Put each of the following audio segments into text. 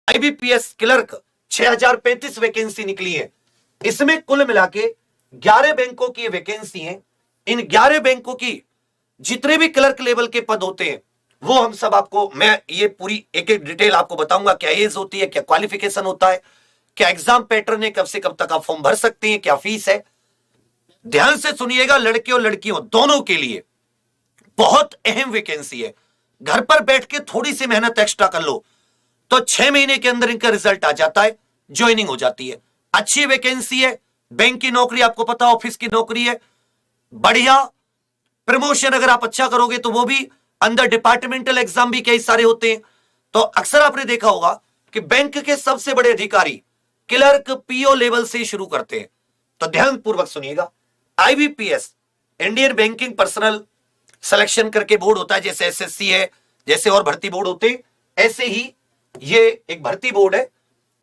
IBPS clerk 6035 vacancy निकली है। इसमें कुल मिला के 11 बैंकों की वैकेंसी है। इन 11 बैंकों की जितने भी क्लर्क लेवल के पद होते हैं वो हम सब आपको, मैं ये पूरी एक एक डिटेल आपको बताऊंगा। क्या एज होती है, क्या क्वालिफिकेशन होता है, क्या एग्जाम पैटर्न है, कब से कब तक आप फॉर्म भर सकते हैं, क्या फीस है। ध्यान से सुनिएगा, लड़के और लड़कियों दोनों के लिए बहुत अहम वैकेंसी है। घर पर बैठ के थोड़ी सी मेहनत एक्स्ट्रा कर लो तो 6 महीने के अंदर इनका रिजल्ट आ जाता है, ज्वाइनिंग हो जाती है। अच्छी वैकेंसी है, बैंक की नौकरी आपको पता, ऑफिस की नौकरी है, बढ़िया प्रमोशन अगर आप अच्छा करोगे तो वो भी, अंदर डिपार्टमेंटल एग्जाम भी कई सारे होते हैं। तो अक्सर आपने देखा होगा कि बैंक के सबसे बड़े अधिकारी क्लर्क पीओ लेवल से शुरू करते हैं। तो ध्यान पूर्वक सुनिएगा, IBPS Indian banking personal selection करके बोर्ड होता है, जैसे एसएससी है, जैसे और भर्ती बोर्ड होते हैं, ऐसे ही ये एक भर्ती बोर्ड है।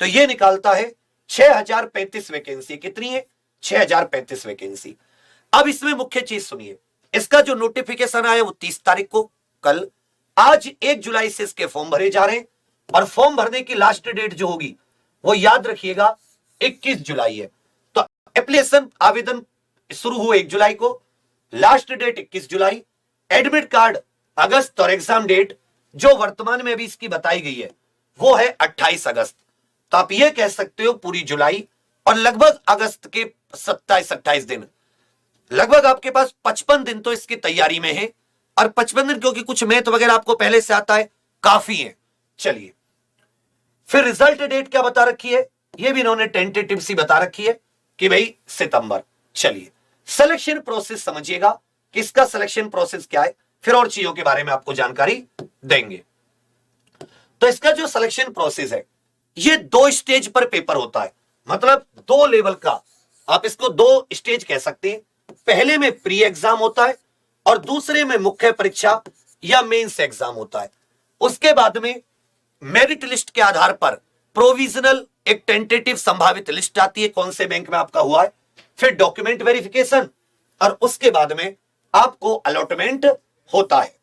तो ये निकालता है 6035 वैकेंसी। कितनी है? 6035 वैकेंसी। अब इसमें मुख्य चीज सुनिए, इसका जो नोटिफिकेशन आया वो 30 तारीख को, कल। आज 1 जुलाई से इसके फॉर्म भरे जा रहे हैं और फॉर्म भरने की लास्ट डेट जो होगी वो याद रखिएगा 21 जुलाई है। तो एप्लीकेशन आवेदन शुरू हुए 1 जुलाई को, लास्ट डेट 21 जुलाई, एडमिट कार्ड अगस्त और एग्जाम डेट जो वर्तमान में अभी इसकी बताई गई है वो है 28 अगस्त। तो आप ये कह सकते हो पूरी जुलाई और लगभग अगस्त के 27-28 दिन, लगभग आपके पास 55 दिन तो इसकी तैयारी में है। और 55 दिन क्योंकि कुछ मैथ वगैरह आपको पहले से आता है, काफी है। चलिए फिर रिजल्ट डेट क्या बता रखी है, ये भी इन्होंने टेंटेटिव सी बता रखी है कि भाई सितंबर। चलिए सिलेक्शन प्रोसेस समझिएगा कि इसका सिलेक्शन प्रोसेस क्या है, फिर और चीजों के बारे में आपको जानकारी देंगे। तो इसका जो सिलेक्शन प्रोसेस है ये 2 स्टेज पर पेपर होता है, मतलब 2 लेवल का, आप इसको 2 स्टेज कह सकते हैं। पहले में प्री एग्जाम होता है और दूसरे में मुख्य परीक्षा या मेंस एग्जाम होता है। उसके बाद में मेरिट लिस्ट के आधार पर प्रोविजनल एक टेंटेटिव संभावित लिस्ट आती है, कौन से बैंक में आपका हुआ है, फिर डॉक्यूमेंट वेरिफिकेशन और उसके बाद में आपको अलॉटमेंट होता है।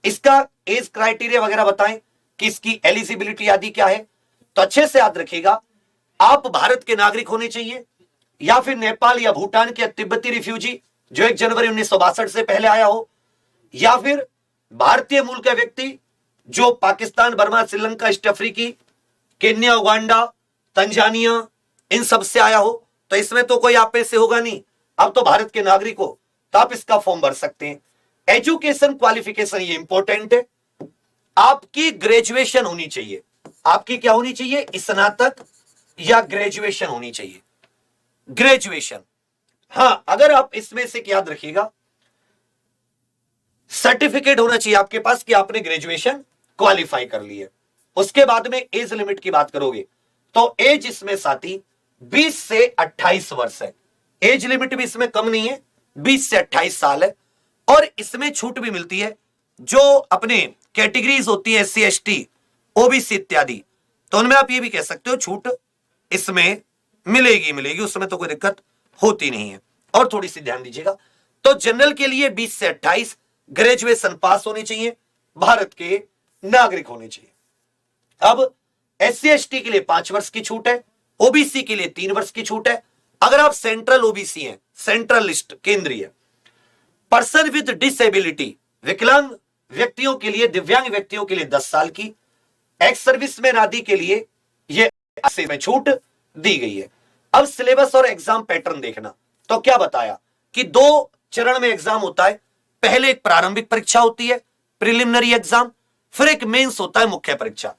इसका एज क्राइटेरिया वगैरह बताएं कि इसकी एलिजिबिलिटी आदि क्या है। तो अच्छे से याद रखिएगा, आप भारत के नागरिक होने चाहिए या फिर नेपाल या भूटान के तिब्बती रिफ्यूजी जो 1 जनवरी 1962 से पहले आया हो, या फिर भारतीय मूल का व्यक्ति जो पाकिस्तान, बर्मा, श्रीलंका, ईस्ट अफ्रीकी, केन्या, उगांडा, तंजानिया इन सब से आया हो। तो इसमें तो कोई आप में से होगा नहीं, आप तो भारत के नागरिक हो, तो आप इसका फॉर्म भर सकते हैं। एजुकेशन क्वालिफिकेशन ये इंपॉर्टेंट है, आपकी ग्रेजुएशन होनी चाहिए। आपकी क्या होनी चाहिए? स्नातक या ग्रेजुएशन होनी चाहिए, ग्रेजुएशन। हां, अगर आप इसमें से याद रखिएगा सर्टिफिकेट होना चाहिए आपके पास कि आपने ग्रेजुएशन क्वालिफाई कर ली है। उसके बाद में एज लिमिट की बात करोगे तो एज इसमें साथी 20 से 28 वर्ष है। एज लिमिट भी इसमें कम नहीं है, 20 से 28 साल है। और इसमें छूट भी मिलती है, जो अपने कैटेगरीज होती है SC ST OBC इत्यादि, तो उनमें आप ये भी कह सकते हो छूट इसमें मिलेगी, उसमें तो कोई दिक्कत होती नहीं है। और थोड़ी सी ध्यान दीजिएगा, तो जनरल के लिए 20 से 28, ग्रेजुएशन पास होनी चाहिए, भारत के नागरिक होने चाहिए। अब SC ST के लिए 5 वर्ष की छूट है, OBC के लिए 3 वर्ष की छूट है। अगर आप सेंट्रल OBC हैं, सेंट्रल लिस्ट केंद्रीय, पर्सन विद डिसेबिलिटी विकलांग व्यक्तियों के लिए, दिव्यांग व्यक्तियों के लिए 10 साल की, एक्स सर्विसमैन आदि के लिए यह में छूट दी गई है। अब सिलेबस और एग्जाम पैटर्न देखना, तो क्या बताया कि 2 चरण में एग्जाम होता है। पहले एक प्रारंभिक परीक्षा होती है, प्रिलिमिनरी एग्जाम, फिर एक मेंस होता है, मुख्य परीक्षा।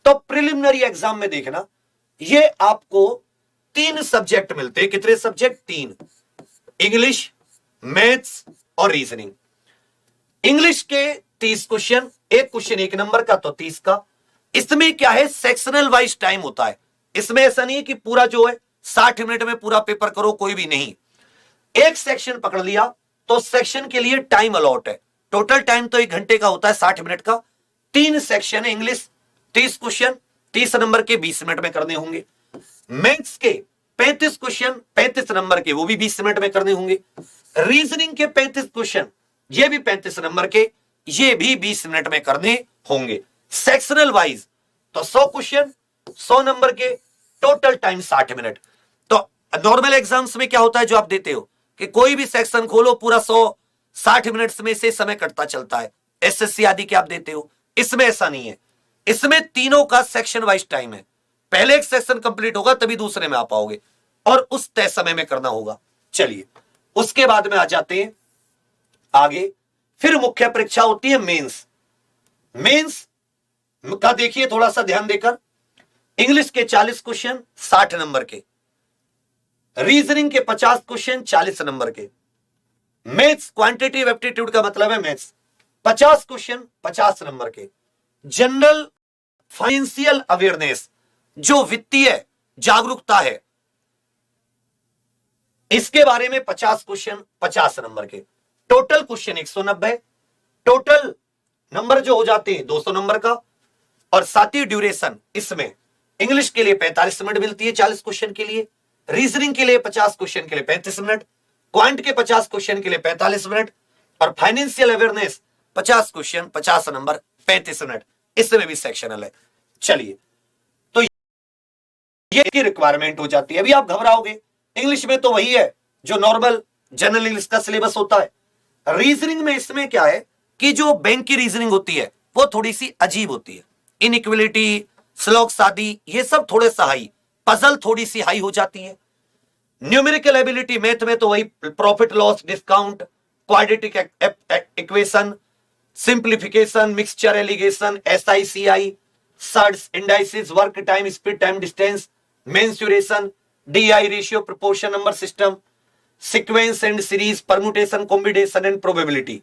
तो प्रिलिमिनरी एग्जाम में देखना, ये आपको 3 सब्जेक्ट मिलते हैं। कितने सब्जेक्ट? 3, इंग्लिश, मैथ्स और रीजनिंग। इंग्लिश के 30 क्वेश्चन, एक क्वेश्चन 1 नंबर का, तो 30 का। इसमें क्या है, सेक्शनल वाइज टाइम होता है। इसमें ऐसा नहीं है कि पूरा जो है 60 मिनट में पूरा पेपर करो, कोई भी नहीं। एक सेक्शन पकड़ लिया तो सेक्शन के लिए टाइम अलॉट है। टोटल टाइम तो 1 घंटे का होता है, 60 मिनट का। 3 सेक्शन है, इंग्लिश 30 क्वेश्चन 30 नंबर के 20 मिनट में करने होंगे। मैथ्स के 35 क्वेश्चन 35 नंबर के, वो भी 20 मिनट में करने होंगे। रीजनिंग के 35 क्वेश्चन, ये भी 35 नंबर के, ये भी 20 मिनट में करने होंगे। सेक्शनल वाइज तो 100 क्वेश्चन 100 नंबर के, टोटल टाइम 60 मिनट। तो नॉर्मल एग्जाम्स में क्या होता है जो आप देते हो कि कोई भी सेक्शन खोलो पूरा 160 मिनट्स में से समय कटता चलता है, एसएससी आदि के आप देते हो। इसमें ऐसा नहीं है, इसमें तीनों का सेक्शन वाइज टाइम है। पहले एक सेक्शन कंप्लीट होगा तभी दूसरे में आ पाओगे, और उस तय समय में करना होगा। चलिए उसके बाद में आ जाते हैं आगे। फिर मुख्य परीक्षा होती है मेंस। मेंस का देखिए थोड़ा सा ध्यान देकर, इंग्लिश के 40 क्वेश्चन 60 नंबर के, रीजनिंग के 50 क्वेश्चन 40 नंबर के, मैथ्स क्वांटिटेटिव एप्टीट्यूड का मतलब है मैथ्स 50 क्वेश्चन 50 नंबर के, जनरल फाइनेंशियल अवेयरनेस जो वित्तीय जागरूकता है इसके बारे में 50 क्वेश्चन 50 नंबर के, टोटल क्वेश्चन 190, टोटल नंबर जो हो जाते हैं 200 नंबर का, और साथ ही ड्यूरेशन इसमें इंग्लिश के लिए 45 मिनट मिलती है 40 क्वेश्चन के लिए, रीजनिंग के लिए 50 क्वेश्चन के लिए 35 मिनट, क्वांट के 50 क्वेश्चन के लिए 45 मिनट, और financial awareness 50 question 50 number 35 minute, इसमें भी सेक्शनल है। चलिए तो ये की रिक्वायरमेंट हो जाती है। अभी आप घबराओगे, इंग्लिश में तो वही है जो नॉर्मल जनरल इंग्लिश का सिलेबस होता है। रीजनिंग में इसमें क्या है कि जो बैंक की रीजनिंग होती है वो थोड़ी सी अजीब होती है, इनइक्वलिटी, स्लॉग्स आदि ये सब थोड़े सा हाई, पजल थोड़ी सी हाई हो जाती है। न्यूमेरिकल एबिलिटी मैथ में तो वही profit loss discount, quadratic equation, simplification, mixture alligation, SICI, surds, indices, work time, speed time distance, mensuration, DI ratio, proportion number system, sequence and series, permutation, combination and probability,